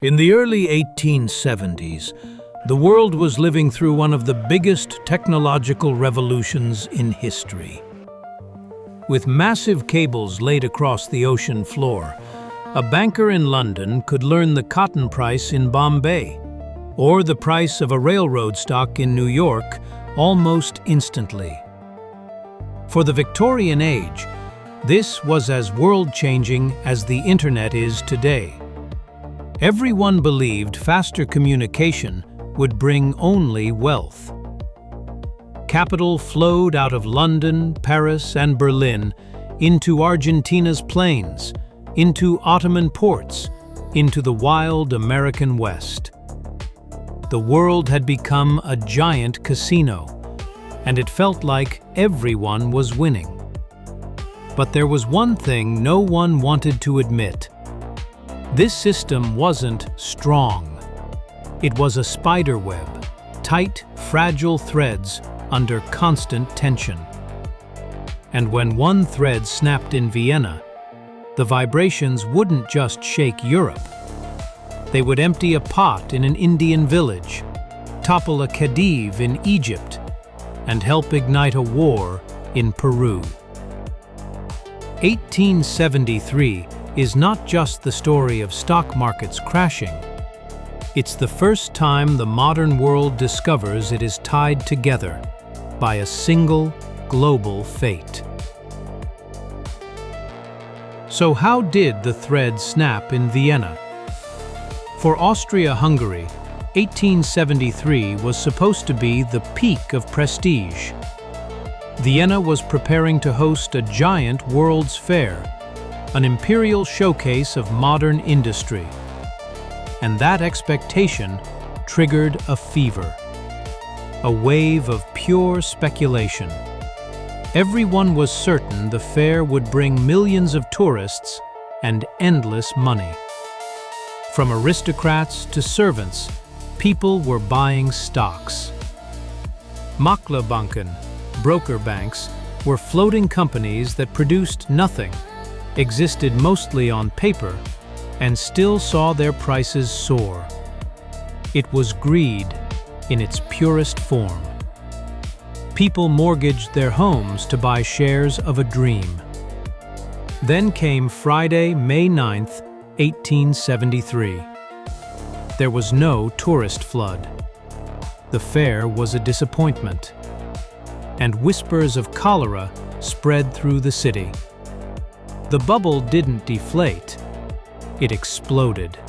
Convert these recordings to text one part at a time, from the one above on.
In the early 1870s, the world was living through one of the biggest technological revolutions in history. With massive cables laid across the ocean floor, a banker in London could learn the cotton price in Bombay, or the price of a railroad stock in New York almost instantly. For the Victorian age, this was as world-changing as the internet is today. Everyone believed faster communication would bring only wealth. Capital flowed out of London, Paris, and Berlin into Argentina's plains, into Ottoman ports, into the wild American West. The world had become a giant casino, and it felt like everyone was winning. But there was one thing no one wanted to admit. This system wasn't strong. It was a spiderweb, tight, fragile threads under constant tension. And when one thread snapped in Vienna, the vibrations wouldn't just shake Europe. They would empty a pot in an Indian village, topple a khedive in Egypt, and help ignite a war in Peru. 1873 is not just the story of stock markets crashing. It's the first time the modern world discovers it is tied together by a single global fate. So how did the thread snap in Vienna? For Austria-Hungary, 1873 was supposed to be the peak of prestige. Vienna was preparing to host a giant World's Fair, an imperial showcase of modern industry. And that expectation triggered a fever, a wave of pure speculation. Everyone was certain the fair would bring millions of tourists and endless money. From aristocrats to servants, people were buying stocks. Maklerbanken, broker banks, were floating companies that produced nothing, existed mostly on paper, and still saw their prices soar. It was greed in its purest form. People mortgaged their homes to buy shares of a dream. Then came Friday, May 9th, 1873. There was no tourist flood. The fair was a disappointment, and whispers of cholera spread through the city. The bubble didn't deflate, it exploded.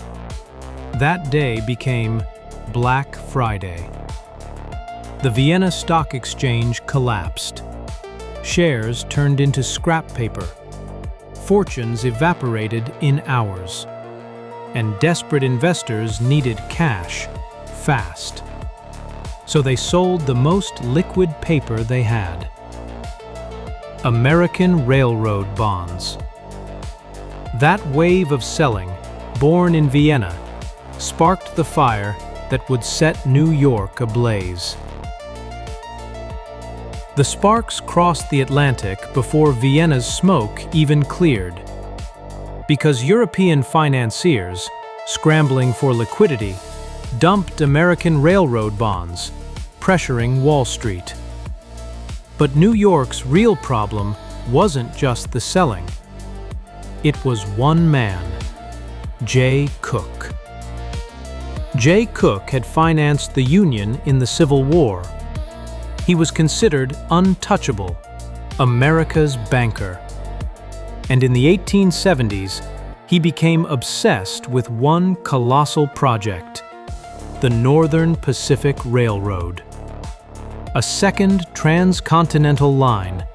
That day became Black Friday. The Vienna Stock Exchange collapsed. Shares turned into scrap paper. Fortunes evaporated in hours. And desperate investors needed cash, fast. So they sold the most liquid paper they had. American railroad bonds. That wave of selling, born in Vienna, sparked the fire that would set New York ablaze. The sparks crossed the Atlantic before Vienna's smoke even cleared. Because European financiers, scrambling for liquidity, dumped American railroad bonds, pressuring Wall Street. But New York's real problem wasn't just the selling. It was one man, J. Cooke. J. Cooke had financed the Union in the Civil War. He was considered untouchable, America's banker. And in the 1870s, he became obsessed with one colossal project, the Northern Pacific Railroad. A second transcontinental line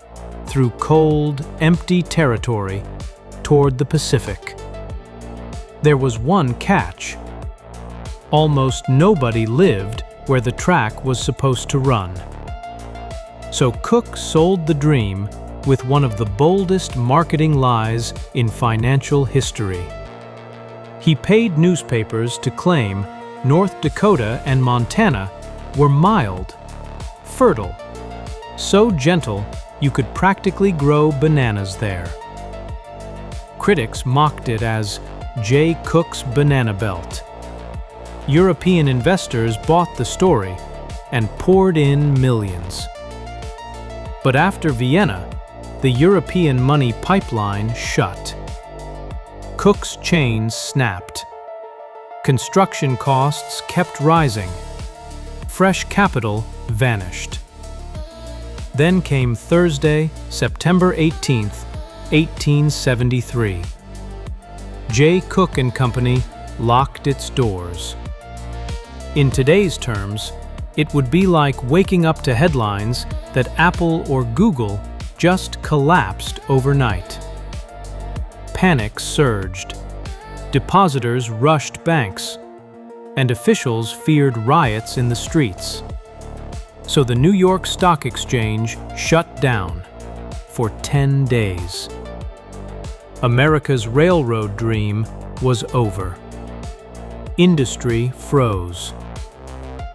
through cold, empty territory toward the Pacific. There was one catch. Almost nobody lived where the track was supposed to run. So Cooke sold the dream with one of the boldest marketing lies in financial history. He paid newspapers to claim North Dakota and Montana were mild, fertile, so gentle you could practically grow bananas there. Critics mocked it as J. Cooke's Banana Belt, European investors bought the story and poured in millions. But after Vienna, the European money pipeline shut. Cooke's chains snapped. Construction costs kept rising. Fresh capital vanished. Then came Thursday, September 18th, 1873. J. Cooke and Company locked its doors. In today's terms, it would be like waking up to headlines that Apple or Google just collapsed overnight. Panic surged. Depositors rushed banks, and officials feared riots in the streets. So the New York Stock Exchange shut down for 10 days. America's railroad dream was over. Industry froze.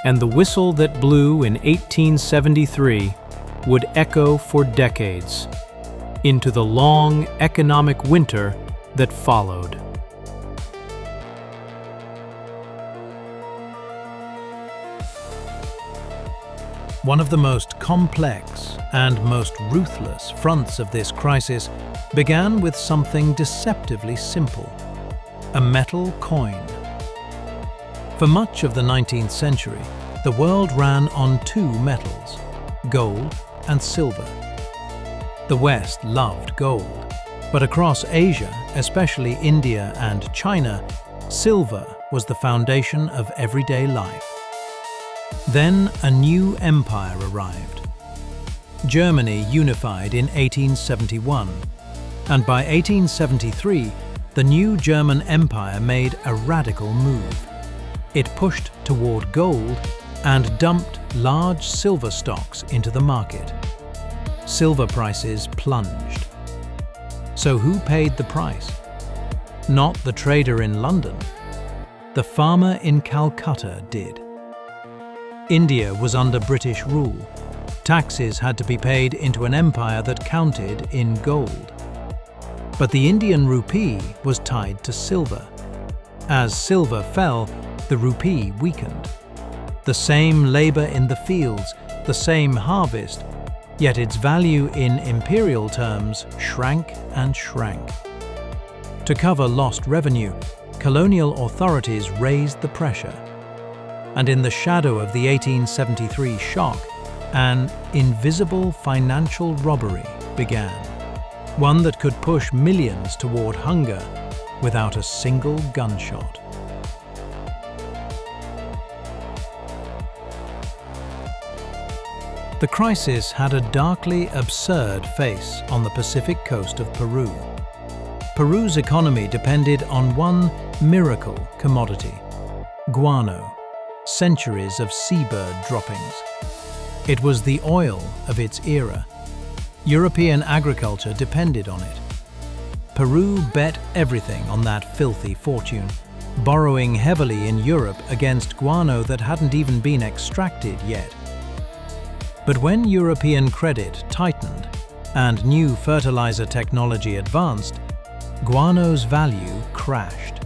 And the whistle that blew in 1873 would echo for decades into the long economic winter that followed. One of the most complex and most ruthless fronts of this crisis began with something deceptively simple: a metal coin. For much of the 19th century, the world ran on two metals, gold and silver. The West loved gold, but across Asia, especially India and China, silver was the foundation of everyday life. Then a new empire arrived. Germany unified in 1871, and by 1873, the new German Empire made a radical move. It pushed toward gold and dumped large silver stocks into the market. Silver prices plunged. So who paid the price? Not the trader in London. The farmer in Calcutta did. India was under British rule. Taxes had to be paid into an empire that counted in gold. But the Indian rupee was tied to silver. As silver fell, the rupee weakened. The same labor in the fields, the same harvest, yet its value in imperial terms shrank and shrank. To cover lost revenue, colonial authorities raised the pressure. And in the shadow of the 1873 shock, an invisible financial robbery began. One that could push millions toward hunger without a single gunshot. The crisis had a darkly absurd face on the Pacific coast of Peru. Peru's economy depended on one miracle commodity: guano, centuries of seabird droppings. It was the oil of its era. European agriculture depended on it. Peru bet everything on that filthy fortune, borrowing heavily in Europe against guano that hadn't even been extracted yet. But when European credit tightened and new fertilizer technology advanced, guano's value crashed.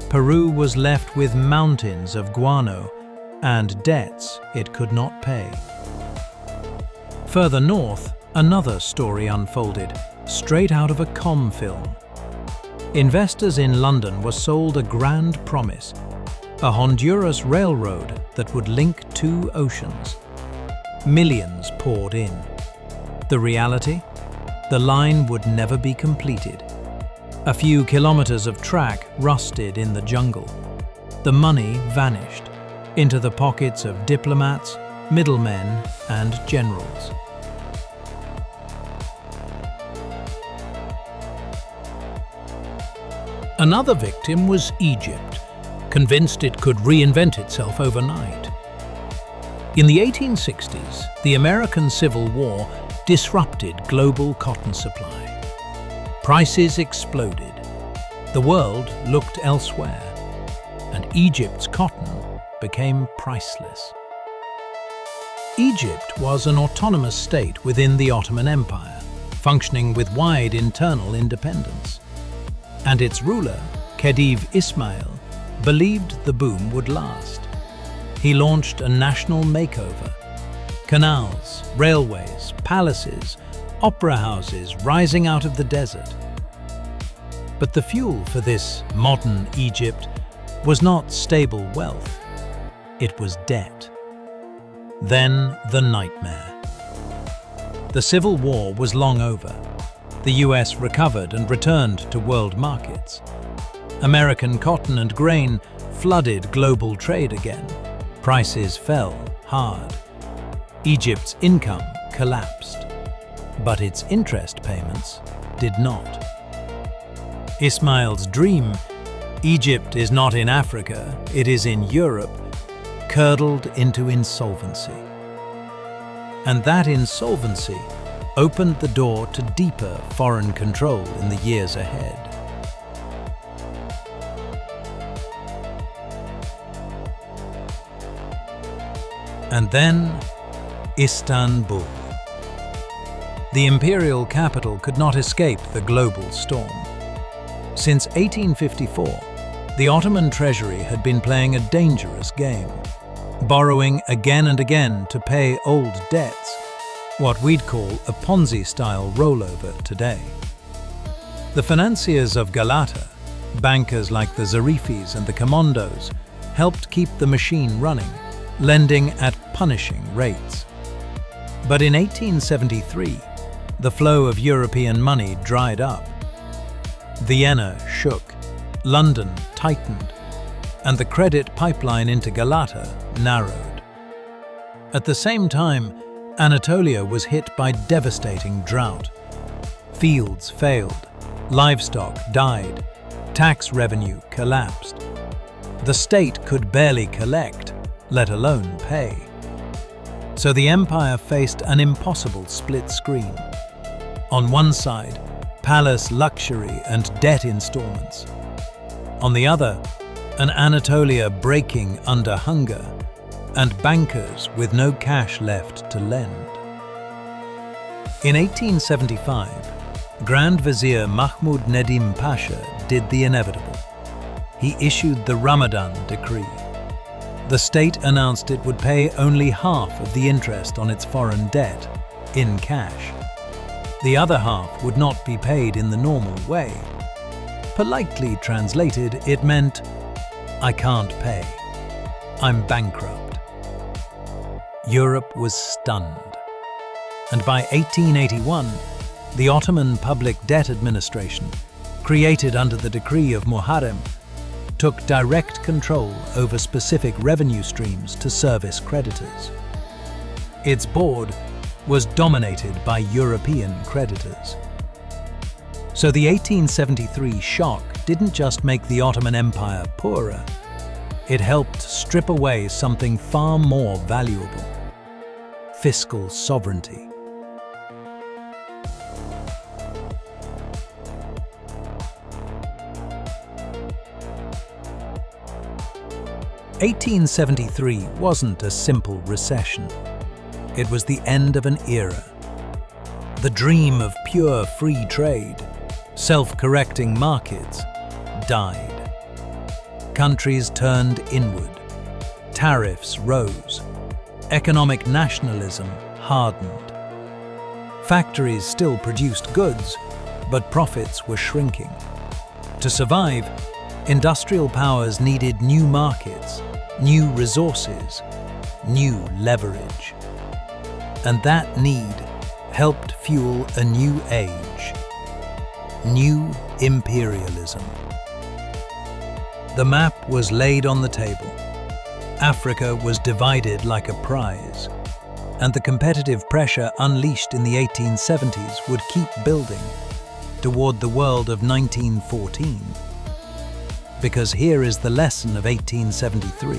Peru was left with mountains of guano and debts it could not pay. Further north, another story unfolded, straight out of a com film. Investors in London were sold a grand promise: a Honduras railroad that would link two oceans. Millions poured in. The reality? The line would never be completed. A few kilometers of track rusted in the jungle. The money vanished into the pockets of diplomats, middlemen, and generals. Another victim was Egypt, convinced it could reinvent itself overnight. In the 1860s, the American Civil War disrupted global cotton supply. Prices exploded. The world looked elsewhere, and Egypt's cotton became priceless. Egypt was an autonomous state within the Ottoman Empire, functioning with wide internal independence. And its ruler, Khedive Ismail, believed the boom would last. He launched a national makeover. Canals, railways, palaces, opera houses rising out of the desert. But the fuel for this modern Egypt was not stable wealth. It was debt. Then the nightmare. The Civil War was long over. The US recovered and returned to world markets. American cotton and grain flooded global trade again. Prices fell hard. Egypt's income collapsed, but its interest payments did not. Ismail's dream, Egypt is not in Africa, it is in Europe, curdled into insolvency. And that insolvency opened the door to deeper foreign control in the years ahead. And then, Istanbul. The imperial capital could not escape the global storm. Since 1854, the Ottoman treasury had been playing a dangerous game, borrowing again and again to pay old debts, what we'd call a Ponzi-style rollover today. The financiers of Galata, bankers like the Zarifis and the Commandos, helped keep the machine running, lending at punishing rates. But in 1873, the flow of European money dried up. Vienna shook, London tightened, and the credit pipeline into Galata narrowed. At the same time, Anatolia was hit by devastating drought. Fields failed, livestock died, tax revenue collapsed. The state could barely collect, let alone pay. So the empire faced an impossible split screen. On one side, palace luxury and debt installments. On the other, an Anatolia breaking under hunger and bankers with no cash left to lend. In 1875, Grand Vizier Mahmud Nedim Pasha did the inevitable. He issued the Ramadan decree. The state announced it would pay only half of the interest on its foreign debt in cash. The other half would not be paid in the normal way. Politely translated, it meant, I can't pay. I'm bankrupt. Europe was stunned. And by 1881, the Ottoman Public Debt Administration, created under the decree of Muharrem, took direct control over specific revenue streams to service creditors. Its board was dominated by European creditors. So the 1873 shock didn't just make the Ottoman Empire poorer, it helped strip away something far more valuable: fiscal sovereignty. (1873) wasn't a simple recession. It was the end of an era. The dream of pure free trade, self-correcting markets, died. Countries turned inward. Tariffs rose. Economic nationalism hardened. Factories still produced goods, but profits were shrinking. To survive, industrial powers needed new markets, new resources, new leverage. And that need helped fuel a new age, new imperialism. The map was laid on the table. Africa was divided like a prize, and the competitive pressure unleashed in the 1870s would keep building toward the world of 1914. Because here is the lesson of 1873.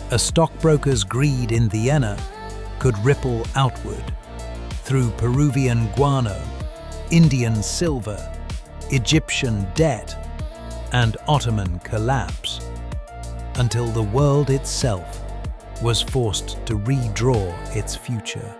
A stockbroker's greed in Vienna could ripple outward through Peruvian guano, Indian silver, Egyptian debt, and Ottoman collapse, until the world itself was forced to redraw its future.